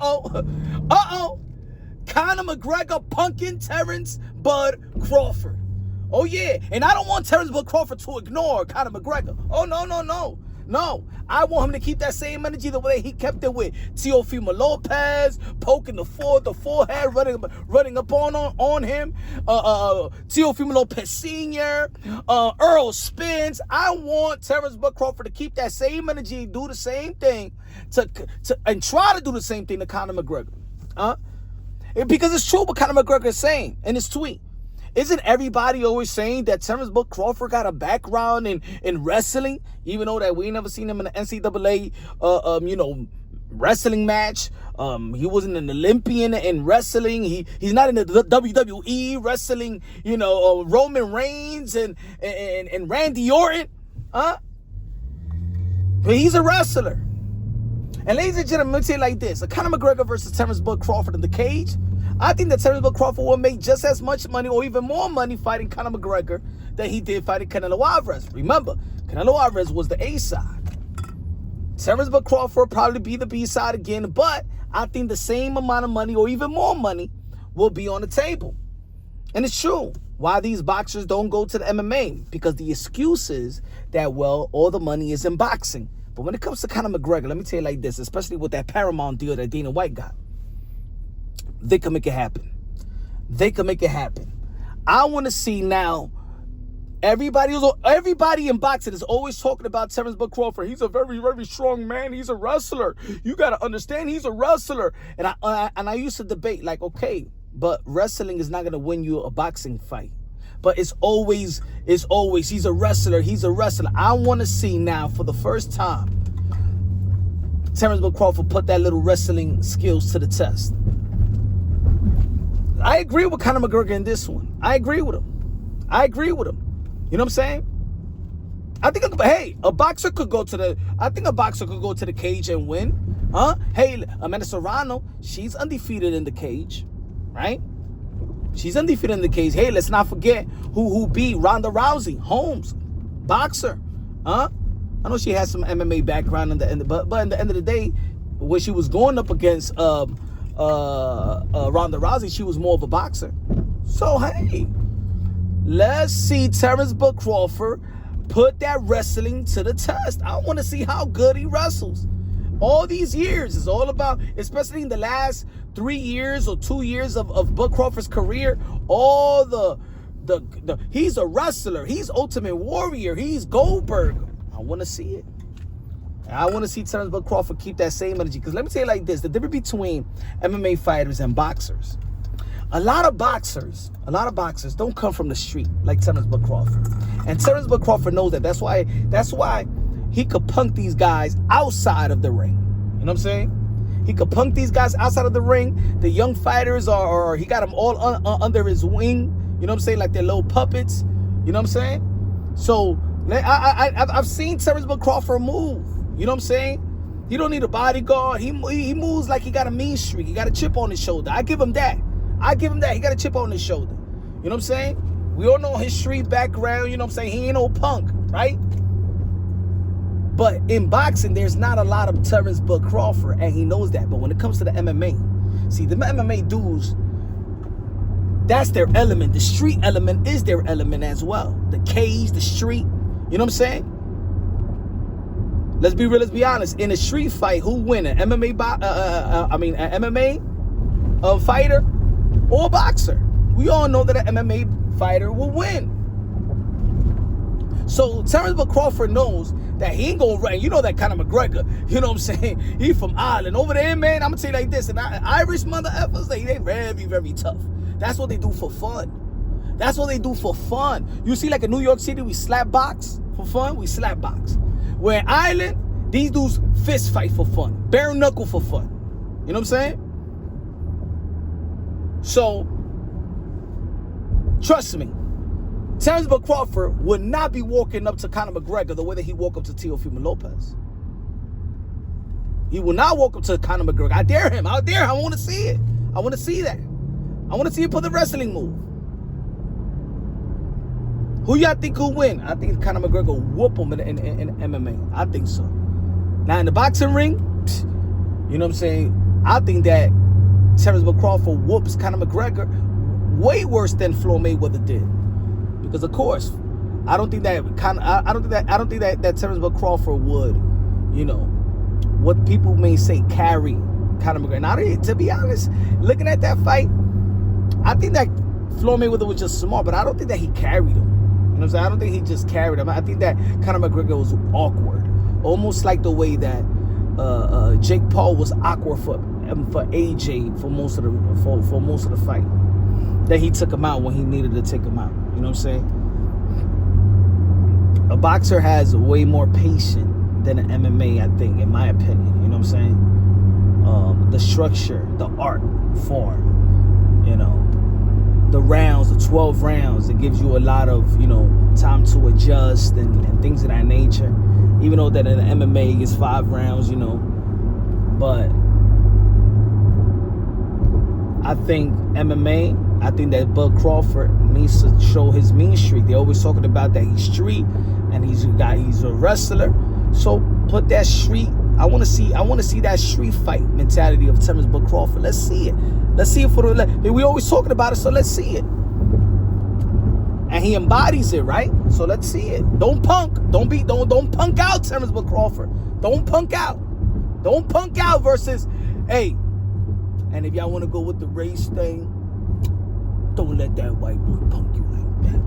Uh-oh. Conor McGregor punking Terence Bud Crawford. Oh, yeah. And I don't want Terence Bud Crawford to ignore Conor McGregor. Oh, no. No. I want him to keep that same energy the way he kept it with Teofimo Lopez, poking the forehead, running up on him. Teofimo Lopez Sr., Earl Spence. I want Terence Bud Crawford to keep that same energy, do the same thing, and try to do the same thing to Conor McGregor. Because it's true what Conor McGregor is saying in his tweet. Isn't everybody always saying that Terence Bud Crawford got a background in wrestling, even though that we ain't never seen him in an NCAA, wrestling match? He wasn't an Olympian in wrestling. He's not in the WWE wrestling. Roman Reigns and Randy Orton, But he's a wrestler. And ladies and gentlemen, let me say it like this: Conor McGregor versus Terence Bud Crawford in the cage. I think that Terence Bud Crawford will make just as much money or even more money fighting Conor McGregor than he did fighting Canelo Alvarez. Remember, Canelo Alvarez was the A side. Terence Bud Crawford probably be the B side again, but I think the same amount of money or even more money will be on the table. And it's true. Why these boxers don't go to the MMA? Because the excuse is that, well, all the money is in boxing. But when it comes to Conor McGregor, let me tell you like this, especially with that Paramount deal that Dana White got, they can make it happen. I want to see now, everybody in boxing is always talking about Terence Bud Crawford. He's a very, very strong man. He's a wrestler. You got to understand, he's a wrestler. And I used to debate, like, okay, but wrestling is not going to win you a boxing fight. But it's always, he's a wrestler. I want to see now, for the first time, Terence Bud Crawford put that little wrestling skills to the test. I agree with Conor McGregor in this one. I agree with him. You know what I'm saying? I think a boxer could go to the cage and win. Hey, Amanda Serrano, she's undefeated in the cage, right? She's undefeated in the cage. Hey, let's not forget who beat Ronda Rousey, Holmes, boxer. I know she has some MMA background but in the end of the day, when she was going up against Ronda Rousey, she was more of a boxer. So hey, let's see Terence Bud Crawford put that wrestling to the test. I want to see how good he wrestles. All these years is all about, especially in the last 3 years or 2 years of Bud Crawford's career, all the he's a wrestler, he's Ultimate Warrior, he's Goldberg. I want to see it. I want to see Terence Bud Crawford keep that same energy. Because let me tell you like this, the difference between MMA fighters and boxers. A lot of boxers don't come from the street like Terence Bud Crawford. And Terence Bud Crawford knows that. That's why he could punk these guys outside of the ring. You know what I'm saying? He could punk these guys outside of the ring. The young fighters he got them all under his wing. You know what I'm saying? Like they're little puppets. You know what I'm saying? So I've seen Terence Bud Crawford move. You know what I'm saying? He don't need a bodyguard. He moves like he got a mean streak. He got a chip on his shoulder. I give him that. He got a chip on his shoulder. You know what I'm saying? We all know his street background. You know what I'm saying? He ain't no punk, right? But in boxing, there's not a lot of Terence Bud Crawford, and he knows that. But when it comes to the MMA, see, the MMA dudes, that's their element. The street element is their element as well. The cage, the street. You know what I'm saying? Let's be real. Let's be honest. In a street fight, who win? An MMA fighter or a boxer? We all know that an MMA fighter will win. So Terence Bud Crawford knows that he ain't gonna run. You know that Conor McGregor. You know what I'm saying? He from Ireland. Over there, man, I'm gonna tell you like this. And Irish mother effers, they very, very tough. That's what they do for fun. You see, like in New York City, we slap box for fun. We slap box. Where in Ireland, these dudes fist fight for fun. Bare knuckle for fun. You know what I'm saying? So, trust me, Terence Bud Crawford would not be walking up to Conor McGregor the way that he walked up to Teofimo Lopez. He will not walk up to Conor McGregor. I dare him. I want to see it. I want to see that. I want to see him put the wrestling move. Who y'all think will win? I think Conor McGregor will whoop him in MMA. I think so. Now in the boxing ring, you know what I'm saying? I think that Terence Crawford whoops Conor McGregor way worse than Floyd Mayweather did. Because of course, I don't think that Terence Crawford would, you know, what people may say carry Conor McGregor. Now, to be honest, looking at that fight, I think that Floyd Mayweather was just smart, but I don't think that he carried him. You know what I'm saying? I don't think he just carried him. I think that Conor McGregor was awkward, almost like the way that Jake Paul was awkward for AJ for most of the fight. That he took him out when he needed to take him out. You know what I'm saying? A boxer has way more patience than an MMA, I think, in my opinion. You know what I'm saying? The structure, the art form, you know, the rounds, the 12 rounds, it gives you a lot of, you know, time to adjust and things of that nature. Even though that in MMA is 5 rounds, you know, but I think MMA, I think that Bud Crawford needs to show his mean streak. They're always talking about that he's street and he's a wrestler. So put that street. I want to see that street fight mentality of Terence Crawford. Let's see it. Let's see it for the. We always talking about it, so let's see it. And he embodies it, right? So let's see it. Don't punk. Don't punk out Terence Crawford. Don't punk out. Don't punk out versus, hey. And if y'all want to go with the race thing, don't let that white boy punk you like that.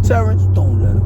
Terence, don't let him.